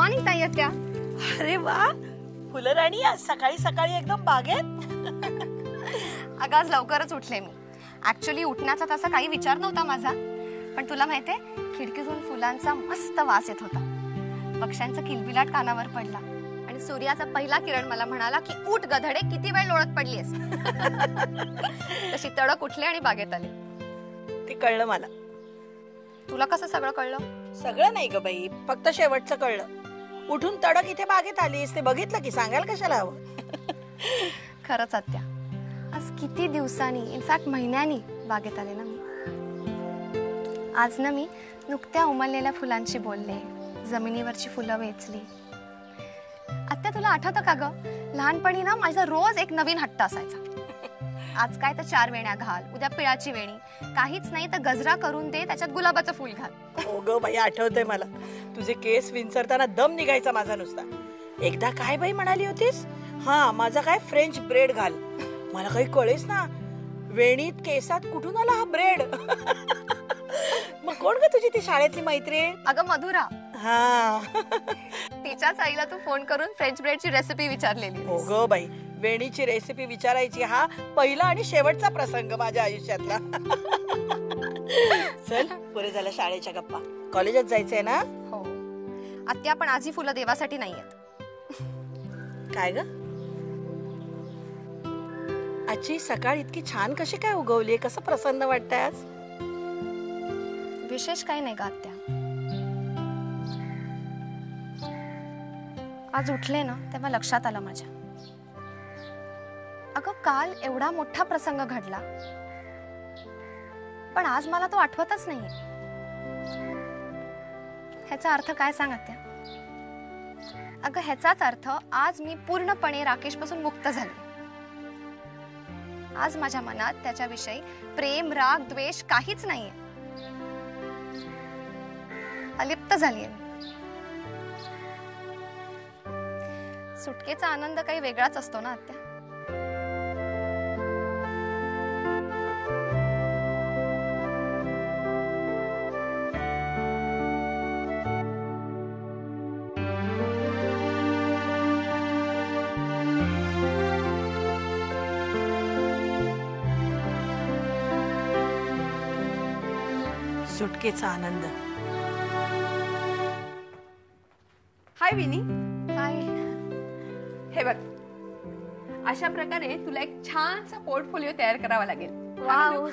Morning ताई आत्या. अरे वा, फुलराणी आज सकाळी सकाळी एकदम बागेत. अगं आज लवकरच उठले मी. ऍक्च्युली उठण्याचा तसा काही विचार नव्हता माझा, पण तुला माहितीये खिडकीतून फुलांचा मस्त वास येत होता. पक्ष्यांचा किलबिलाट कानावर पडला आणि सूर्याचा पहिला किरण मला म्हणाला की उठ गधडे, किती वेळ लोळत पडलीस. तशी तडक उठले आणि बागेत आले. ते कळलं मला. तुला कसं सगळं कळलं? सगळं नाही ग बाई, फक्त शेवटचं कळलं. उठून तडक इथे बागेत आलीस ते बघितलं की सांगायला कशाला हवं. खरंच आत्या, आज किती दिवसांनी, इनफॅक्ट महिन्यांनी बागेत आले ना मी. आज ना मी नुकत्या उमललेल्या फुलांची बोलले, जमिनीवरची फुलं वेचली. आत्या तुला आठवतं का ग, लहानपणी ना माझा रोज एक नवीन हट्ट असायचा. आज काय तर 4 वेण्या घाल, उद्या पिळाची वेणी, काहीच नाही तर गजरा करून दे, त्याच्यात गुलाबाचं फुल घाल. हो ग बाई, आठवतंय मला. तुझे केस विंचरताना दम निघायचा माझा नुसता. एकदा काय बाई म्हणाली होतीस? हा, माझा काय फ्रेंच ब्रेड घाल. मला काही कळेच ना, वेणीत केसात कुठून आला हा ब्रेड. मग कोण ग तुझी ती शाळेतली मैत्रीण? अगं मधुरा. हा, तिच्याच आईला तू फोन करून फ्रेंच ब्रेडची रेसिपी विचारलेली. हो ग बाई, वेणीची रेसिपी विचारायची हा पहिला आणि शेवटचा प्रसंग माझ्या आयुष्यातला. चल, पुरे झालं शाळेच्या गप्पा. कॉलेजात जायचंय ना? हो आत्या, पण आज ही फुलं देवासाठी नाहीयेत. काय ग, आजची सकाळ इतकी छान कशी काय उगवली? कसं प्रसन्न वाटतंय आज? विशेष काही नाही का आत्या. आज उठले ना तेव्हा लक्षात आलं माझ्या, अगं काल एवढा मोठा प्रसंग घडला, पण आज मला तो आठवतच नाहीये. ह्याचा अर्थ काय सांग आत्या? अगं ह्याचाच अर्थ आज मी पूर्णपणे राकेश पासून मुक्त झाले. आज माझ्या मनात त्याच्याविषयी प्रेम, राग, द्वेष काहीच नाहीये. अलिप्त झालीये. सुटकेचा आनंद काही वेगळाच असतो ना आत्या. सुटकेचा आनंद. हाय विनी. हाय. हे बघ, अशा प्रकारे तुला एक छानसा पोर्टफोलिओ तयार करावा लागेल. वाव.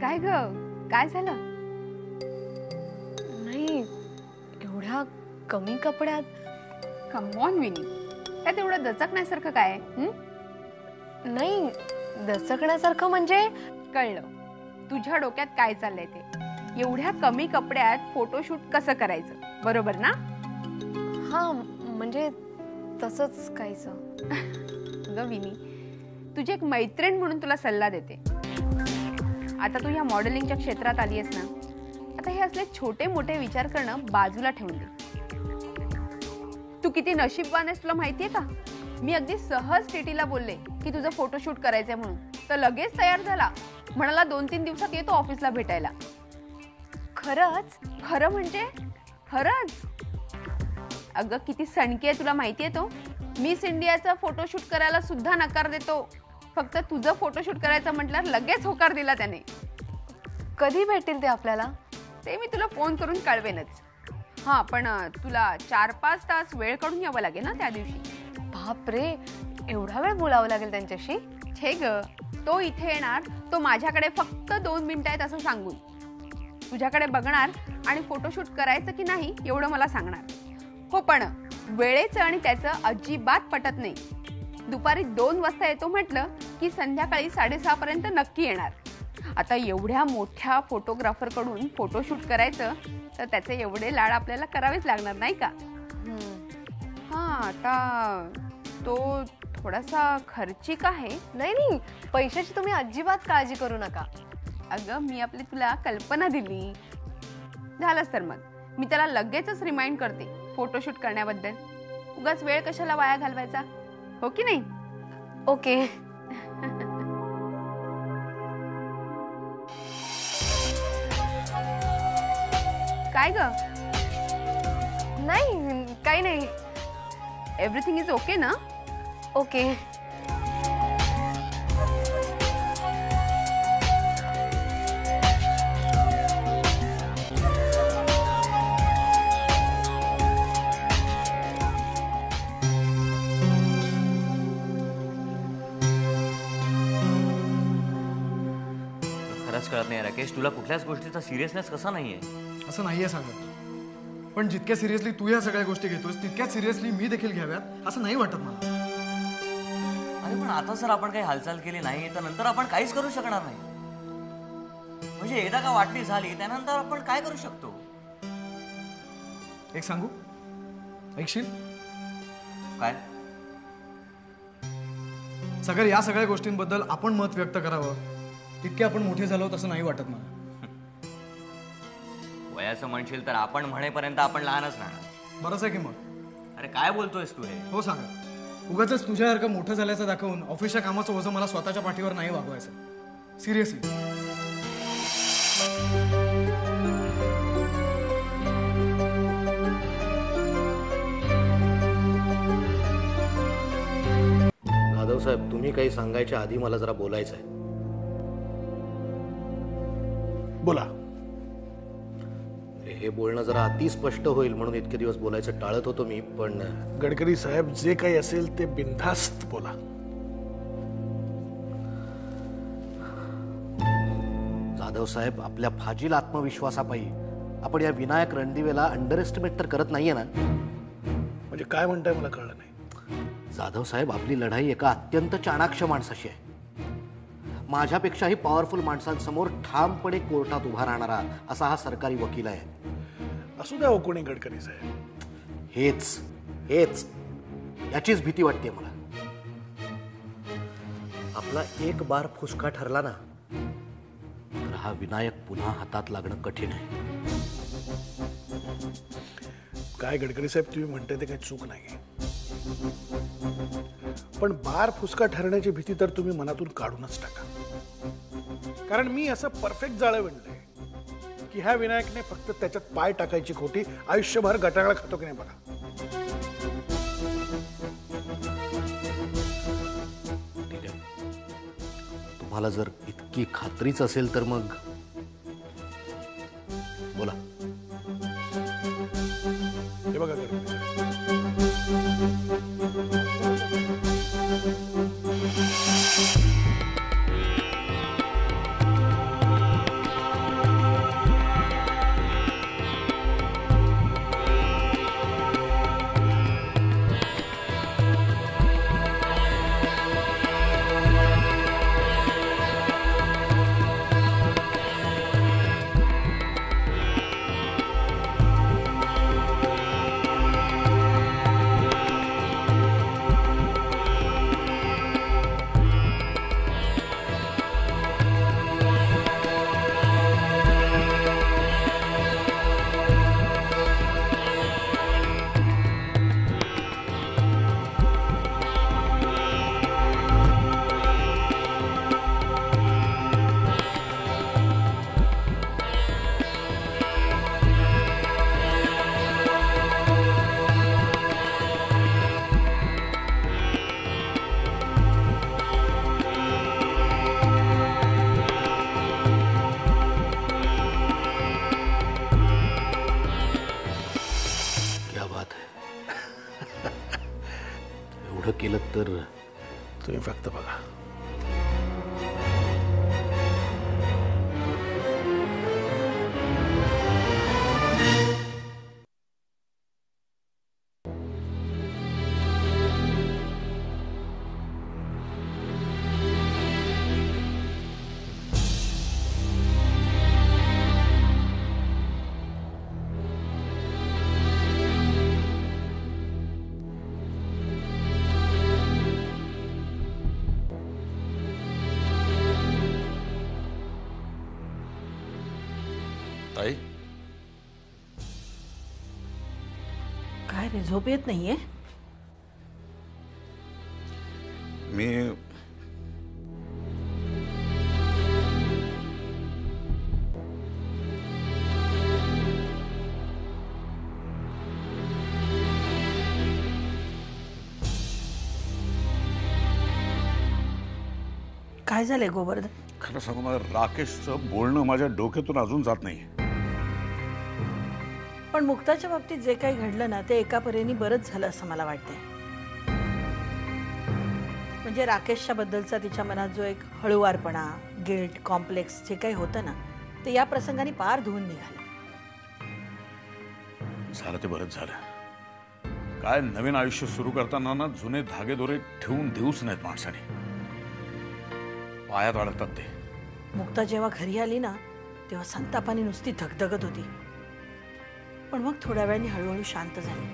काय ग, काय झालं? नाही, एवढ्या कमी कपड्यात. कम ऑन विनी, त्यात एवढं दचकण्यासारखं काय? नाही, दचकण्यासारखं म्हणजे कळलं तुझ्या डोक्यात काय चाललंय ते. एवढ्या कमी कपड्यात फोटोशूट कसं करायचं, बरोबर ना? हा, म्हणजे तसंच काहीच. ग विनी, तुझी एक मैत्रीण म्हणून तुला सल्ला देते. आता तू ह्या मॉडेलिंगच्या क्षेत्रात आली आहेस ना, आता हे असले छोटे मोठे विचार करणं बाजूला ठेवून दे. तू किती नशीबवान आहेस तुला माहितीये का? मी अगदी सहज टीटीला बोलले की तुझं फोटोशूट करायचंय म्हणून, तर लगेच तयार झाला. म्हणाला 2-3 दिवसात येतो ऑफिसला भेटायला. खरंच? खरं म्हणजे खरंच. अगं किती सणकी आहे तुला माहितीये तो. मिस इंडियाचा फोटोशूट करायला सुद्धा नकार देतो. फक्त तुझं फोटोशूट करायचं म्हटल्यावर लगेच होकार दिला त्याने. कधी भेटेल ते आपल्याला? ते मी तुला फोन करून कळवेनच. हा, पण तुला 4-5 तास वेळ काढून यावं लागेल ना त्या दिवशी. बापरे, एवढा वेळ बोलावं लागेल त्यांच्याशी? छे ग, तो इथे येणार, तो माझ्याकडे फक्त 2 मिनिटं आहेत असं सांगून तुझ्याकडे बघणार आणि फोटोशूट करायचं की नाही एवढं मला सांगणार. हो, पण वेळेचं आणि त्याचं अजिबात पटत नाही. दुपारी 2 वाजता येतो म्हटलं की संध्याकाळी 6:30 पर्यंत नक्की येणार. आता एवढ्या मोठ्या फोटोग्राफरकडून फोटोशूट करायचं तर त्याचे एवढे लाड आपल्याला करावेच लागणार नाही का? हां, आता तो थोडासा खर्चिक आहे. नाही नाही, पैशाची तुम्ही अजिबात काळजी करू नका. अगं मी आपली तुला कल्पना दिली. झालंच तर मग मी त्याला लगेचच रिमाइंड करते फोटोशूट करण्याबद्दल. उगाच वेळ कशाला वाया घालवायचा, हो की नाही? ओके. काय ग? नाही काही नाही. एव्हरीथिंग इज ओके ना? ओके. खरंच कळत नाही राकेश, तुला कुठल्याच गोष्टीचा सिरियसनेस कसा नाहीये? असं नाहीये सागर, पण जितक्या सिरियसली तू या सगळ्या गोष्टी घेतोस तितक्याच सिरियसली मी देखील घ्याव्यात असं नाही वाटत मला. अरे पण आता जर आपण काही हालचाल केली नाही तर नंतर आपण काहीच करू शकणार नाही. म्हणजे एकदा का वाटणी झाली त्यानंतर आपण काय करू शकतो? एक सांगू, ऐकशील काय? सागर, या सगळ्या गोष्टींबद्दल आपण मत व्यक्त करावं तितके आपण मोठे झालो तसं नाही वाटत मला. वयाचं म्हणशील तर आपण म्हणेपर्यंत आपण लहानच राहणार. बरंच आहे की मग. अरे काय बोलतोयस तू हे? हो सागर, उगाच तुझ्यासारखं मोठं झाल्याचं दाखवून ऑफिसच्या कामाचं ओझं मला स्वतःच्या पाठीवर नाही वागवायचं. सिरियसली. जाधव साहेब, तुम्ही काही सांगायच्या आधी मला जरा बोलायचं आहे. बोला. हे बोलणं जरा अति स्पष्ट होईल म्हणून इतके दिवस बोलायचं टाळत होतो मी, पण गडकरी साहेब, जे काही असेल ते बिनधास्त बोला. जाधव साहेब, आपल्या फाजील आत्मविश्वासापायी आपण या विनायक रणदिवेला अंडर एस्टिमेट तर करत नाहीये ना? म्हणजे काय म्हणताय मला कळलं नाही. जाधव साहेब, आपली लढाई एका अत्यंत चाणाक्ष माणसाशी आहे. माझ्यापेक्षाही पॉवरफुल माणसांसमोर ठामपणे कोर्टात उभा राहणारा असा हा सरकारी वकील आहे. असू द्या हो कोणी गडकरी साहेब. हेच हेच याचीच भीती वाटते मला. आपला एक बार फुसका ठरला ना तर हा विनायक पुन्हा हातात लागणं कठीण आहे. काय गडकरी साहेब, तुम्ही म्हणताय ते काही चूक नाही, पण बार फुसका ठरण्याची भीती तर तुम्ही मनातून काढूनच टाका. कारण मी असं परफेक्ट जाळं विणलंय की ह्या विनायकने फक्त त्याच्यात पाय टाकायची खोटी आयुष्यभर गटांगळा खातो की नाही बघा. ठीक आहे, तुम्हाला जर इतकी खात्रीच असेल तर मग बोला. हे बघा गडकरी साहेब, एवढं केलं तर तुम्ही फक्त बघा. ताई, काय रे, झोप येत नाहीये? मी काय झालंय गोवर्धन? खरं सांगू मला राकेशचं बोलणं माझ्या डोक्यातून अजून जात नाही. पण मुक्ताच्या बाबतीत जे काही घडलं ना ते एका परीने बरंच झालं असं मला वाटतंय. म्हणजे राकेशच्या बद्दलचा तिच्या मनात जो एक हळुवारपणा, गिल्ट, कॉम्प्लेक्स जे काही होतं ना ते या प्रसंगाने पार धुवून निघालं. झालं ते बरंच झालं. काय नवीन आयुष्य सुरू करताना ना जुने धागेदोरे ठेवून देऊच नाहीत माणसाने. पायात अडकतात ते. मुक्ता जेव्हा घरी आली ना तेव्हा संतापाने नुसती धगधगत होती. पण मग थोड्या वेळाने हळूहळू शांत झाली.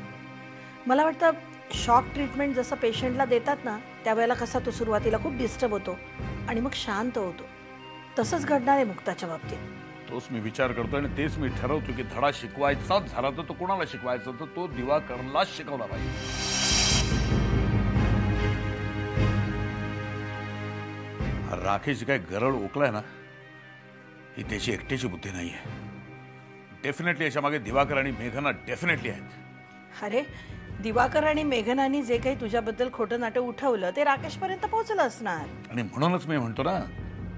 मला वाटतं शॉक ट्रीटमेंट जसं पेशंटला देतात ना त्यावेळेला कसा तो सुरुवातीला खूप डिस्टर्ब होतो आणि मग शांत होतो, तसंच घडणार आहे मुक्ताच्या बाबतीत. तोच मी विचार करतो आणि तेच मी ठरवतो की धडा शिकवायचाच झाला तर तो कोणाला शिकवायचा, तर तो दिवाकरलाच शिकवला पाहिजे. राकेश काय गरळ ओकलाय ना ही त्याची एकट्याची बुद्धी नाहीये. डेफिनेटली याच्या मागे दिवाकर आणि मेघना डेफिनेटली आहेत. अरे दिवाकर आणि मेघनानी जे काही तुझ्याबद्दल खोटं नाटक उठवलं ते राकेशपर्यंत पोहोचलं असणार. आणि म्हणूनच मी म्हणतो ना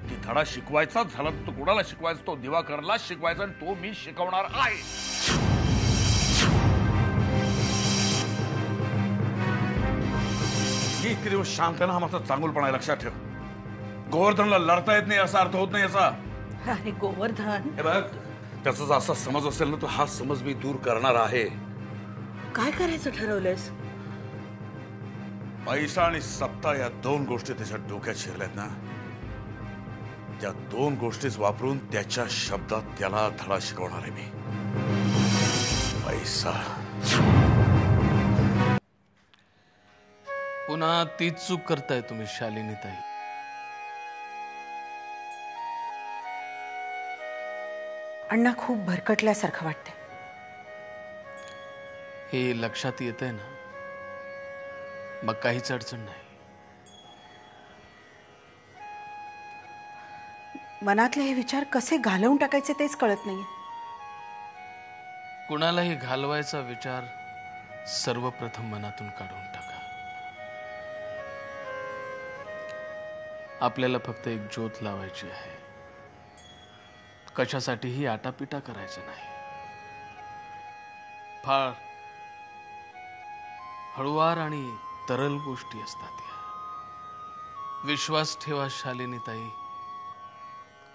की धडा शिकवायचाच झाला तर तो कोणाला शिकवायचा, तो दिवाकरलाच शिकवायचा आणि तो मी शिकवणार आहे. मी इतके दिवस शांत ना हा माझा चांगुलपणा आहे, लक्षात ठेव. गोवर्धनला लढता येत नाही असा अर्थ होत नाही याचा. अरे गोवर्धन, हे बघ त्याचा जर असा समज असेल ना तर हा समज मी दूर करणार आहे. काय करायचं ठरवलंयस? पैसा आणि सत्ता या दोन गोष्टी त्याच्या डोक्यात शिरल्यात ना, त्या दोन गोष्टीच वापरून त्याच्या शब्दात त्याला धडा शिकवणार आहे मी. पैसा. पुन्हा तीच चूक करताय तुम्ही शालिनीताई. अण्णा खूप भरकटल्यासारखं वाटतंय. हे लक्षात येतंय ना, मग काहीच अडचण नाही. मनातले हे विचार कसे घालवून टाकायचे तेच कळत नाहीये. कुणालाही घालवायचा विचार सर्वप्रथम मनातून काढून टाका. आपल्याला फक्त एक ज्योत लावायची आहे. कशासाठीही आटापिटा करायचं नाही. फार हळुवार आणि तरल गोष्टी असतात या. विश्वास ठेवा शालिनीताई,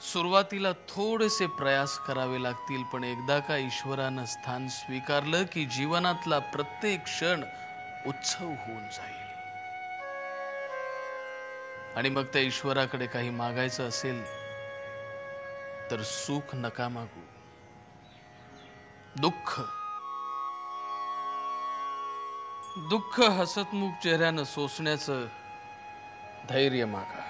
सुरुवातीला थोडेसे प्रयास करावे लागतील, पण एकदा का ईश्वरानं स्थान स्वीकारलं की जीवनातला प्रत्येक क्षण उत्सव होऊन जाईल. आणि मग त्या ईश्वराकडे काही मागायचं असेल तर सुख नका मागू, दुःख हसतमुख चेहऱ्यानं सोसण्याचं धैर्य मागा.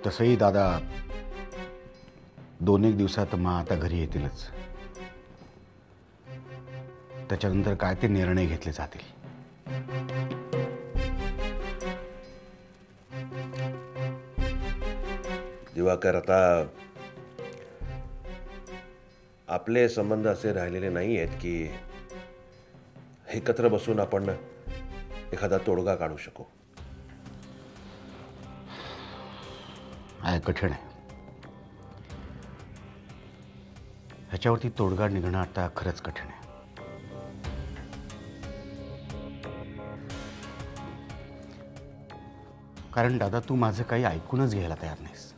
तसंही दादा 2-1 दिवसात मग आता घरी येतीलच. त्याच्यानंतर काय ते निर्णय घेतले जातील. दिवाकर, आता आपले संबंध असे राहिलेले नाही आहेत की एकत्र बसून आपण एखादा तोडगा काढू शकू. कठीण आहे. ह्याच्यावरती तोडगा निघणं आता खरंच कठीण आहे. कारण दादा तू माझं काही ऐकूनच घ्यायला तयार नाहीस.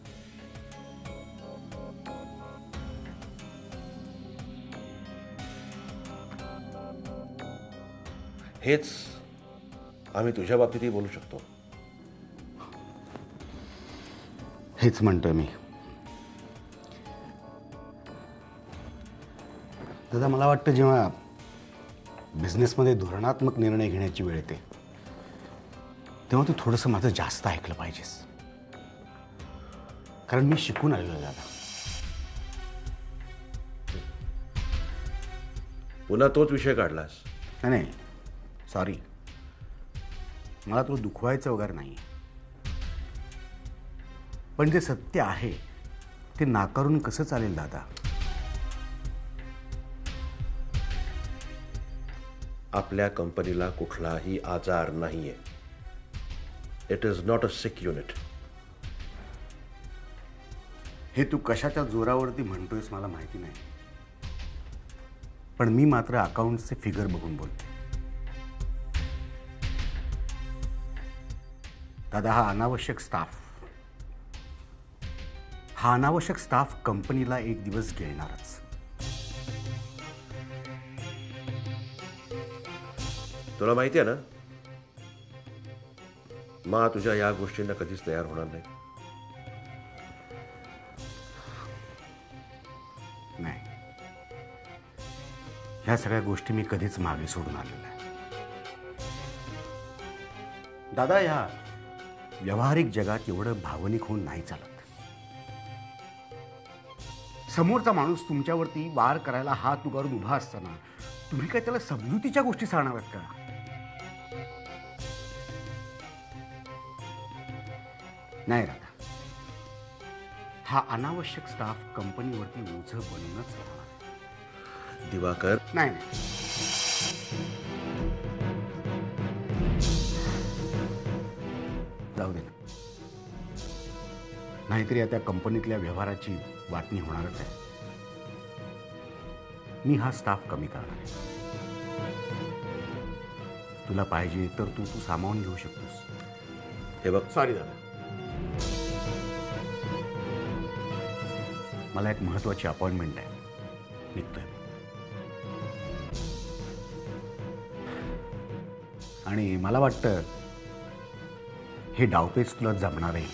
हेच आम्ही तुझ्या बाबतीतही बोलू शकतो. हेच म्हणतोय मी. दादा, मला वाटतं जेव्हा बिझनेसमध्ये धोरणात्मक निर्णय घेण्याची वेळ येते तेव्हा तू थोडंसं माझं जास्त ऐकलं पाहिजेस. कारण मी शिकून आलेलो आहे दादा. पुन्हा तोच विषय काढलास. नाही, सॉरी, मला तो दुखवायचं वगैरे नाही. पण जे सत्य आहे ते नाकारून कसं चालेल दादा? आपल्या कंपनीला कुठलाही आजार नाहीये. It is not a six unit. हे तू कशाच्या जोरावरती म्हणतोयस मला माहिती नाही, पण मी मात्र अकाउंटचे फिगर बघून बोलते. दादा, हा अनावश्यक स्टाफ कंपनीला एक दिवस गिळणारच. तुला माहिती आहे ना, मा तुझ्या या गोष्टींना कधीच तयार होणार नाही. नाही, ह्या सगळ्या गोष्टी मी कधीच मागे सोडून आलेलो आहे. दादा, या व्यावहारिक जगात एवढं भावनिक होऊन नाही चालत. समोरचा माणूस तुमच्यावरती वार करायला हात उगारून उभा असताना तुम्ही काय त्याला समजुतीच्या गोष्टी सांगणार आहात का? नाही दादा, हा अनावश्यक स्टाफ कंपनीवरती ओझं बनूनच राहणार. दिवाकर, नाही, जाऊ दे ना. नाहीतरी आता कंपनीतल्या व्यवहाराची वाटणी होणारच आहे. मी हा स्टाफ कमी करणार आहे. तुला पाहिजे तर तू सामावून घेऊ शकतोस. हे बघ, सॉरी दादा, मला एक महत्वाची अपॉइंटमेंट आहे, निघतोय. आणि मला वाटतं हे डावपेच तुला जमणार आहे.